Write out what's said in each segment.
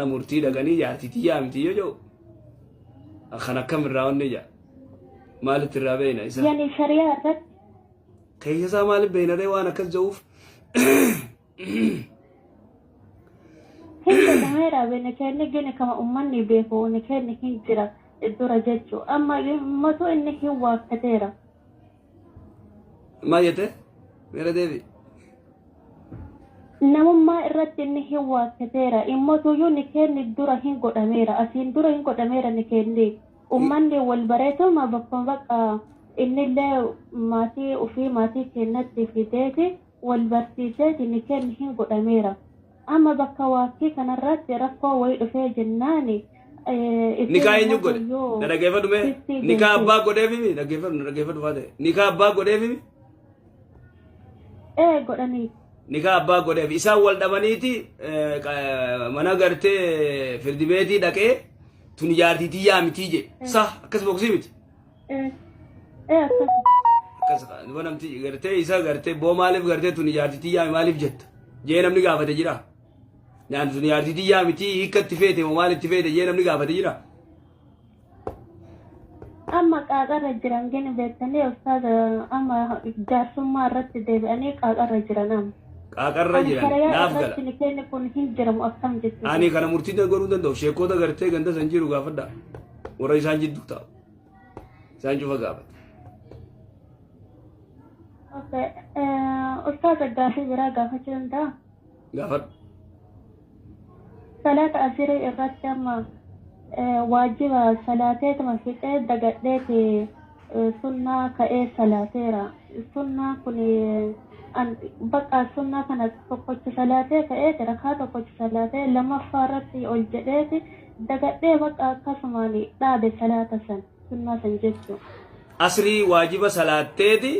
murtii dhaqanii jaartitii yaamti yoo jiru akkan akkam irraa wanni jaa maalitti irraa beeyna isa yani shariyaa irratti keessa isaa maaliif beeynaree waan akkas ja'uuf hin godhameera beena kenne gene kama ummanni beeku ni kenne hin jira dura jechuu amma ummatu inni hin waaqateera maal jette meera deebi namummaa irratti inni hin waaqateera immatuyyuu ni kenne dura hin godhameera asiin dura hin godhameera ni kenne ummanni wal bareetuma bakka innillee maatii ofii maatii kennatti fideeti wal barsiiseeti ni kenne hin godhameera amma bakka waaqii kanarratti rakkoo wayii dhufee jennaani nikaa eenyu godhe na dhageeffadhu mee nikaa abbaa godheefimi dhageeffadhu faate nikaa abbaa godheefimi godhanii nikaa abbaa godheef isaan wal dhabaniiti mana gartee firdibeetii dhaqee tun jaartitii yaamitii je sa akkas boksii miti akkas namti gartee isa gartee boo maaliif gartee tun jaartitii yaami maaliif jetta jee namni gaafate jira naan tun jaartitii yaamitii hiikkatti feete moo maalitti feete jee namni gaafate jira amma qaaqarra jiran gini beektanii ustaaza amma jaarsummaa irratti deebi'anii qaaqarra jiran amma qaaqarra jiran naaf gala ni kenne kun hin jiramu akkam jettu ani kana murtii godhuu danda'u sheekota gartee ganda san jiru gaafadha warra isaan jidduu ta'u isaan cufa gaafate okay ustaaza gaafii biraa gaafachuu danda'a gaafadhu salaata asirii irratti amma waajiba salaateetuma fixee dagadheeti sunnaa ka'ee salaateera sunnaa kun bakka sunnaa kana tokkochi salaatee ka'eeti rakaa tokkochi salaatee lammaffaa irratti ol jedheeti dagadhee bakka akkasumaan dhaabe salaata san sunnaa san jechuu asrii waajiba salaatteeti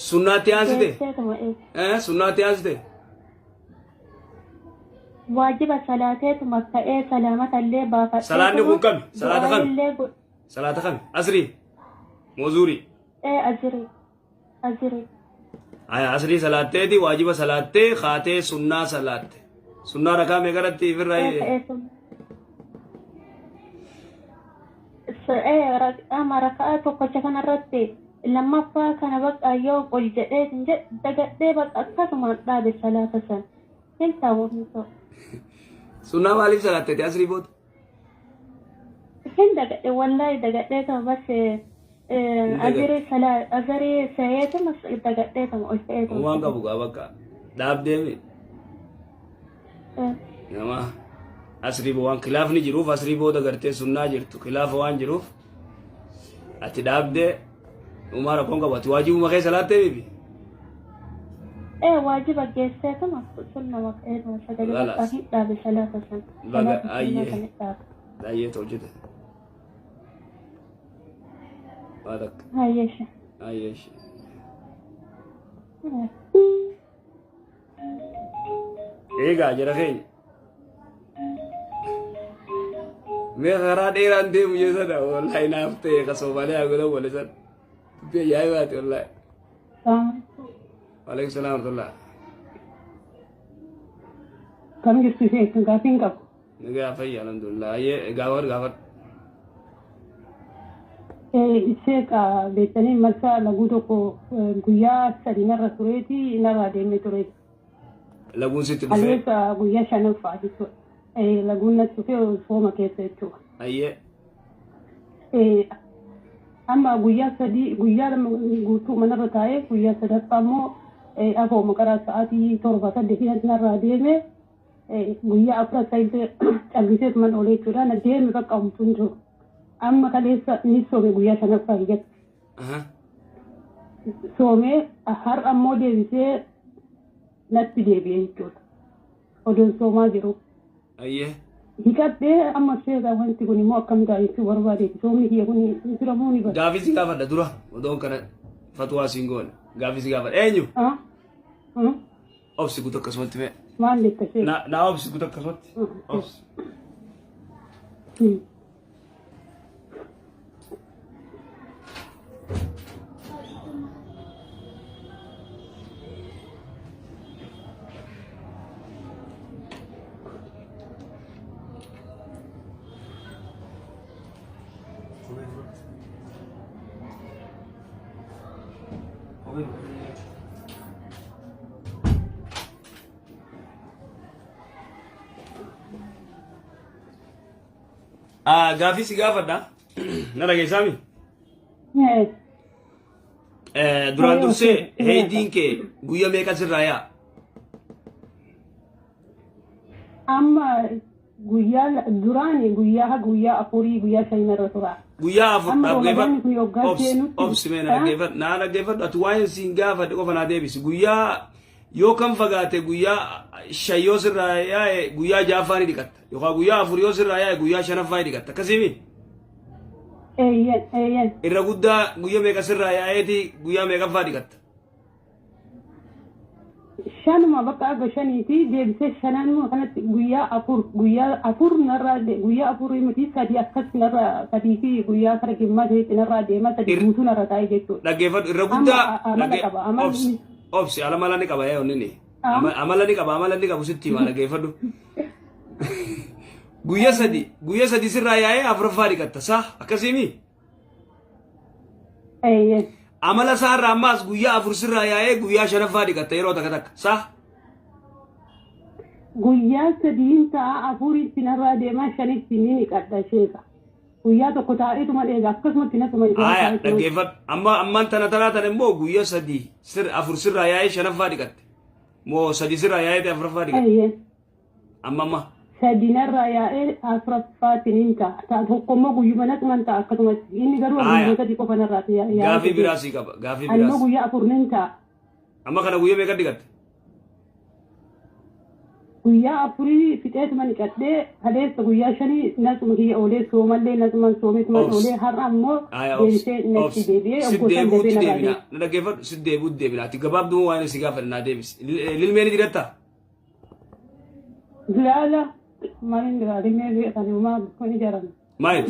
sunnaatti aansite sunnaatti aansite waajiba salaateetuma ka'ee salaamata illee baafadhe salaanni kun kami salaata kami asrii mozuuri aziri aya asrii salaatteeti waajiba salaattee kaatee sunnaa salaatte sunnaa rakaa meeqaratti ifirraa ama rakaa tokkocha kanarratti lammaffaa kana bakka yoo ol jedhee dagadhee bakka akkasumaan dhaabe salaata san hin ta'u hin ta'u sunnaa maaliif salaatteeti asrii booda hin dagadhe wallahi dagadhee tama bas azarii sayeetuma dagadhee tama ol ta'eetuma waan qabu gaa bakka dhaabdeemi nama asrii waan kilaafni jiruuf asrii booda gartee sunnaa jirtu kilaafa waan jiruuf ati dhaabdee umaa rakkoon qabu ati waajibuma kee salaattee bibi واجب الجيساتما سنة وقعيدنا سجل أهين دابي ثلاثة سنة بقى أيه توجده هذاك هايشة هايشة إيه قاعد رخين مي غراد إيران دي مجلسة والله نافتي قصوب عليها قلوب ولا سن بيجي باتي والله وعليكم السلام ورحمة الله. كم جبت شيء كافين كاب؟ نجا فيا الحمد لله. أيه غافر. شيء بيتني مرسا لغودو كو غويا سرينا رسولتي نرا ديمي توريت. لغون ست بفي. عليك غويا شانو فادي تو. لغون نتوفي فوما كيسه تو. أيه. أما غويا سدي غويا لما غوتو من رتاي غويا سدت أمو أبو مكرا ساعتي توربا سدي نرا ديمي غويا أفرا سايد أجلست من أولي تورا نديم بقى أم تنجو أما كليسا نيسومي غويا شنا فايجت سومي هر أمو ديبسي نتي ديبي توت أدون سوما جرو أيه hikatee amma sheega wanti kun immoo akkam gaa'eessi barbaade soomni kiyya kun jiramuuni bara gaafisi gaafadha dura odoon kana fatwaa siin goone gaafisi gaafadha eenyu obsi guutuu akkasumatti mee maal jetta sheega na obsi guutuu akkasumatti obsi Gaafii si gaafadha. Na dhageessaami? Duraan dursee heeyidiin kee guyyaa meeqa sirraa yaa? Amma guyyaa duraani guyyaa afurii guyyaa shanirra tura. Guyyaa afur Ramadan kun yoggaa seenu. obsi na dhaggeeffadhu ati waa'een siin gaafadhe qofa naa deebisi. Guyyaa yoo kan fagaate guyyaa shan yoo sirraa yaa'e guyyaa ja'affaa ni dhiqatta. Yookaan guyyaa afur yoo sirraa yaa'e guyyaa shanaffaa ni dhiqatta. Akkasimi? Eeyyan. Irra guddaa guyyaa meeqa sirraa yaa'eeti guyyaa meeqaffaa dhiqatta? Shanuma bakka aga shaniiti deebisee shananuma kanatti guyyaa afur narraa guyyaa afurii miti sadii akkas narraa sadii fi guyyaa kara gimmaa ta'etti narraa deema sadii guutuu narra taa'e jechuudha. Dhaggeeffadhu irra guddaa amala qaba amalli. obsi amala ni qaba yaa onnini. Amala ni qabu sitti hima dhaggeeffadhu. Guyyaa sadii sirraa yaa'ee afuraffaa dhiqatta saa akkasimi? Eeyyan. Amala isaarraa ammaas guyyaa afur sirraa yaa'ee guyyaa shanaffaa dhiqatta yeroo takka takka saa? Guyyaa sadiin ta'a afuritti narraa deemaa shanitti ni dhiqadha sheeka. Guyyaa tokko taa'eetuma dheega akkasumatti natuma Aya dhaggeeffadhu. Ammaan tana immoo guyyaa sadii afur sirraa yaa'ee shanaffaa dhiqatte. Moo sadii sirraa yaa'ee afuraffaa dhiqatte. Eeyyan. Amma. Sadinarraa yaa'ee afuraffaatiin hin ta'a. Tokkommoo guyyuma natuma ta'a akkasumatti. Inni garuu guyyaa sadii qofa narraa yaa'ee. Gaafii biraa sii qaba. Gaafii biraa. Ammoo guyyaa afur nin ta'a. Amma kana guyyaa meeqa dhiqatte? Guyyaa afurii fixeetuma dhiqadhee kaleessa guyyaa shanii natuma kiyya oolee soomallee natuma soomeetuma oolee har'a ammoo deebisee natti deebi'ee obbosan Siddeebuutti dafee deebina. narraa Na dhaggeeffadhu siddeebuutti deebina. Ati gabaabduu waan si gaafadhe naa deebisi. Lilmeen didatta? Bilaala maalin biraalee mee beekan uumaa kun ijaarame. Maayit?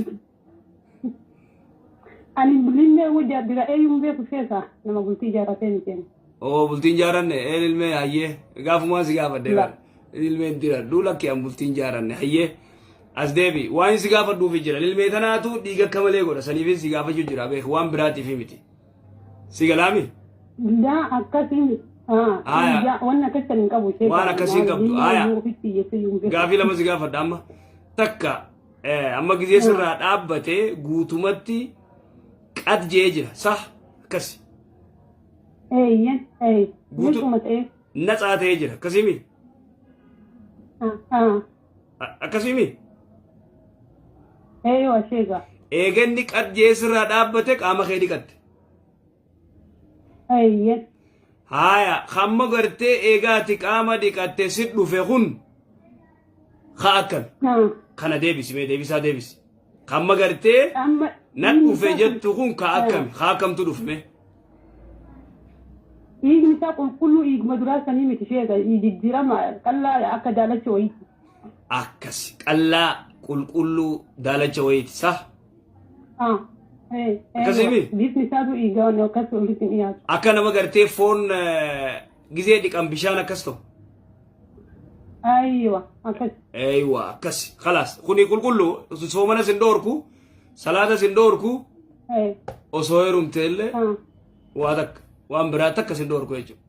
Ani lilmee wajjaa bira eeyyuun beeku feesa nama bultii ijaarratee ni kenna. Oo bultiin jaaranne lilmee hayyee gaafumaan si gaafadhe bara. Lilmeen dira duulakki an bultiin jaaranne hayyee as deebi waan si gaafadhuufi jira lilmee tanaatu dhiiga akka malee godha saniifin si gaafachuu jira beeku waan biraatiif miti. Si galaami? Daa akkasii waan akkasiin hin qabu sheeka. Waan akkasii hin qabdu. Gaafii lama si gaafadha amma takka amma gizee sirraa dhaabbatee guutumatti qat jee jira sah akkasi. Eeyyan guutuma ta'e. Natsaa ta'ee jira akkasimi? Akkasimi? Eeyyoo sheeka. Eeganni qat jee sirraa dhaabbate qaama kee dhiqatte. Eeyyan. Haya hamma gartee eegaati qaama dhiqatte si dhufe kun haa akkami? Kana deebisi mee deebisaa deebisi. Hamma gartee na dhufe jettu kun haa akkami? Haa akkamtu dhufe mee? Dhiigni isaa qulqulluu dhiiguma duraa sanii miti sheeka jijjiirama qallaa akka daalacha wayiiti. Akkasi qallaa qulqulluu daalacha wayiiti sah? Akkasimi? Bifni isaatu dhiigaa akkas walitti hin dhiyaatu. Akka nama gartee foon gizee dhiqan bishaan akkas ta'u. Aywa akkas. Aywa akkasi khalaas kuni qulqulluu soomanas hin dhoorku salaatas hin dhoorku osoo heerumteellee waa takka waan biraa takka sin dhoorku jechuudha.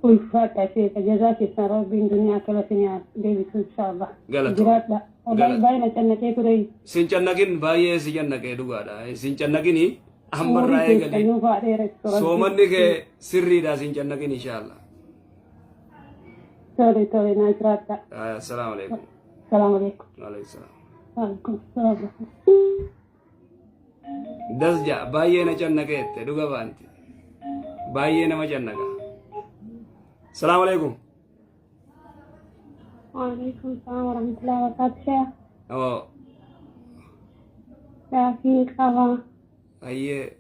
Ulfaata sheeka jazaa keessan rabbiin duniyaa akkala sinyaa deebisu inshaallah. Galata. Jiraadha. Baay'ee na cannaqee ture. Sin cannaqin baay'ee si cannaqee dhugaadha. Sin cannaqini ammarraa eegalee. Soomanni kee sirriidha sin cannaqin inshaallah. Tole naa jiraadha. Assalaamu alaikum. Salaamu alaikum. Waalaikum salaam. Waalaikum salaam. Dasja baay'ee na cannaqeette dhuga baanti. Baay'ee nama cannaqa. Salaamu alaikum. وعليكم السلام ورحمة الله وبركاته شيخ. لا في قضاء. أيه.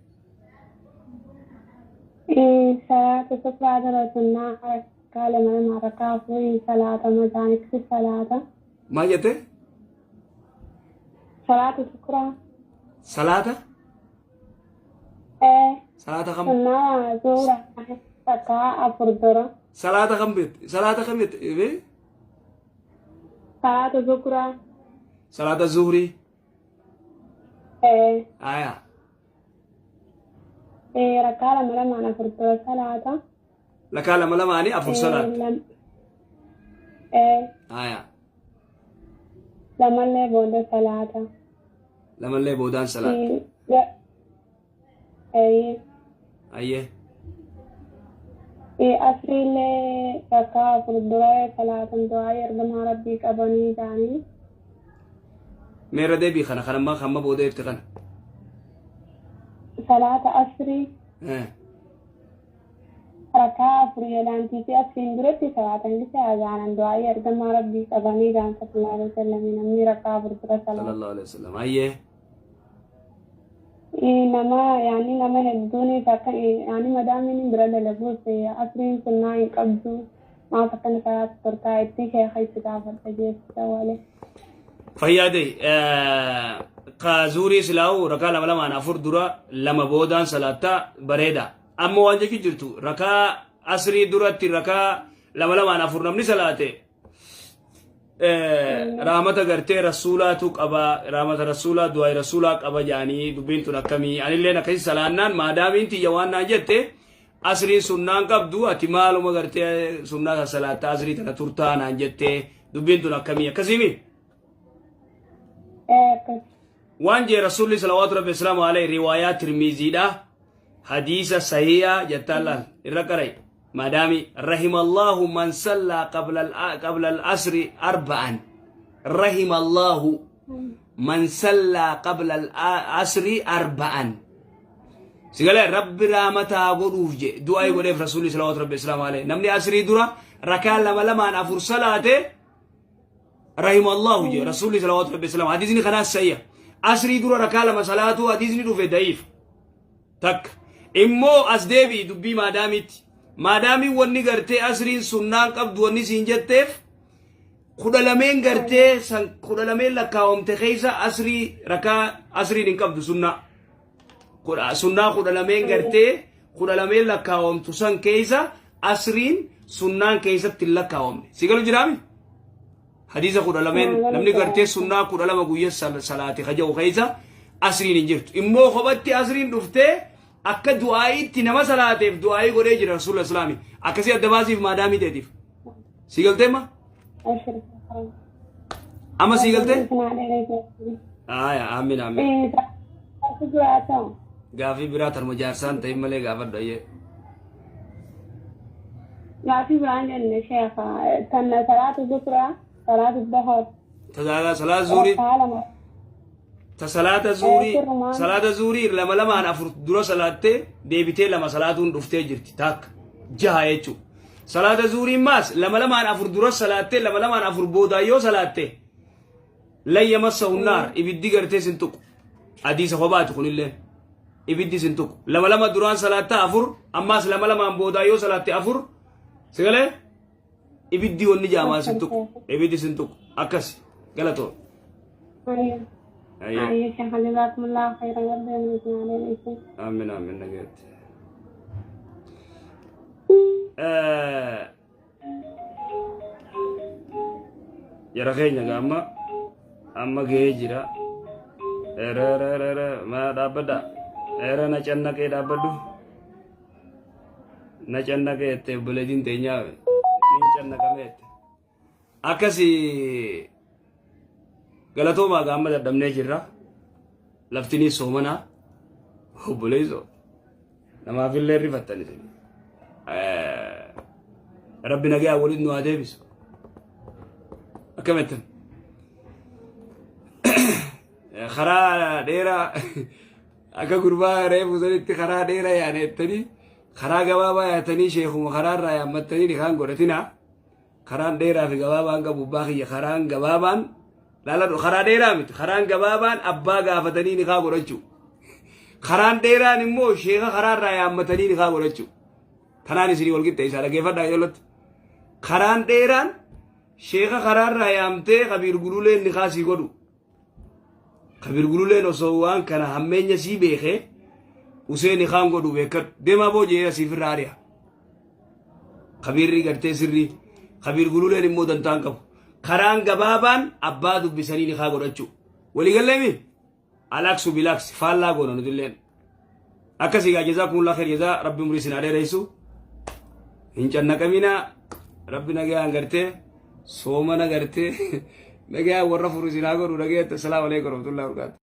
صلاة الصبح درس النهار قال ما ركعتين صلاة مجانك في صلاة. ما جته؟ صلاة الشكر. صلاة؟ إيه. صلاة خم. النهار زورة ركعة أفردرة. صلاة خم بيت. صلاة خم بيت. إيه؟ صلاة الشكر. صلاة الظهري. آية ركالة ملما أنا فرت صلاة لك لما لما أني أفر صلاة آية لما اللي بود صلاة لما اللي بودان صلاة أيه أسري اللي ركعة فرت صلاة دعاء يرضى ربي كبني داني ميرا دي بي خنا ما خما بوده افتخنا صلاة أسري ركعة فري لانتي في أسرين درتي صلاة لسه أذان دعاء يرضى ربي كبني دان صلى الله عليه وسلم من ركعة فرت صلى صلاة الله عليه وسلم أيه نما يعني نما هدوني فكان يعني مدامني برد لبوس أسرين سنة يقبضوا ما فكان صلاة تركع اتيك خيس تعفر تجيب سوالي فيادي قازوري سلاو ركا لما لما أنا أفر درا لما بودان صلاة بريدا أما وانجي جرتو ركا أسري درا ركا لما لما أنا أفر نمني صلاة رحمة غرتي رسولة أبا رحمة رسولة دعاء رسولة أبا جاني دبين تنكمي أنا اللي نكسي سلانان ما دام إنتي جوان ناجته أسري سنان قبضو أتمالو ما غرتي سنان صلاة أسري تنا ترتان ناجته دبين تنكمي كسيمي وانجي رسول الله صلى الله عليه وسلم عليه روايات ترمذي دا حديث صحيح جتالال الركري مادامي رحم الله من صلى قبل العصر أربعا رحم الله من صلى قبل العصر أربعا سيقال رب رامتا غروف جي دعاء غريف رسول الله صلى الله عليه وسلم عليه نمني عصري درا ركال لما أنا أفر صلاة رحم الله جي رسول الله صلى الله عليه وسلم حديثني خلاص سيئة عصري درا ركال لما صلاته حديثني دو في ضعيف تك إمو أسدبي دبي مادامي وني غرتي أسرين سنان قبض وني سنجتف خدلمين غرتي خدلمين لكاوم تخيسا أسري ركا أسري نقبض سنة خدلمين غرتي خدلمين لكاوم تسان كيسا أسرين سنان كيسا تلكاوم سيقالوا جرامي حديث خدلمين نمني غرتي سنة خدلما قوية صلاة خجاو خيسا أسرين نجرت إمو خبتي أسرين دفتي akka du'aayitti nama salaateef du'aayii godhee jira rasuula islaami akkasii adda baasiif maadaamii ta'eetiif sii galtee ma amma sii galtee aya aamin aamin gaafii biraa tarma jaarsaan ta'in malee gaafadhu ayyee gaafii biraan jenne sheekha tanna salaatu dukra salaatu dahar tajaajila salaat zuurii صلاة زوري لما أنا أفرط درا صلاة ديبتي لما صلاة دفتي جرتي تاك جهايتشو صلاة زوري ماس لما أنا أفرط درا صلاة لما أنا أفرط بودايو صلاة لا يمسه النار إبدي قرتي سنتوك حديث خبات خل الله إبدي سنتوك لما دران صلاة أفر أماس لما بودايو صلاة أفر سقله إبدي وني جامع سنتوك إبدي سنتوك أكس غلطو أيه شيخ جزاكم الله خيرا ربنا يجزانا عليكم آمين آمين نجد يا رخينا أما جيجرا ما دابدا نجنا كي دابدو نجنا كي تبلدين تينيا نجنا كميت أكسي galatoo maa gaamma dadhabnee jirra laftinii soomana obboleeyso namaafillee rifattan isin rabbi nagaa waliin nu haa deebisu akkamittan karaa dheeraa akka gurbaa reefu sanitti karaa dheeraa yaanettanii karaa gabaabaa yaatanii sheekuma karaarraa yaammattanii nikaan godhatinaa karaan dheeraa fi gabaabaan qabu abbaa kiyya karaan gabaabaan لا خران ديران مت خران جوابان أبا قافتني نخاف ورجو خران ديران مو شيخ خران رايا متني نخاف ورجو ثناني سري والقط إيشارة كيف ده يقولت خران ديران شيخ خران رايا متى خبير قلولين نخاسي يقولوا خبير قلولين وسوان كان همين يسي بيخه وسين خان قدو بيكر دما بوجي يسي في الراريا خبير رجعت سري خبير قلولين مودن تانكو خران جبابان أبادو بسنين خاغورچو ولي قال لي alaksu bilaks faallaa goona nutilleen akkasii gaa jazaakumullahu khair jazaa rabbi umrii isin adeereessu hin cannaqamina rabbi nagaan gartee sooma nagartee nagaa warra furu isin haa godhu dhageetta assalaamu alaikum warahmatullahi wabarakatuh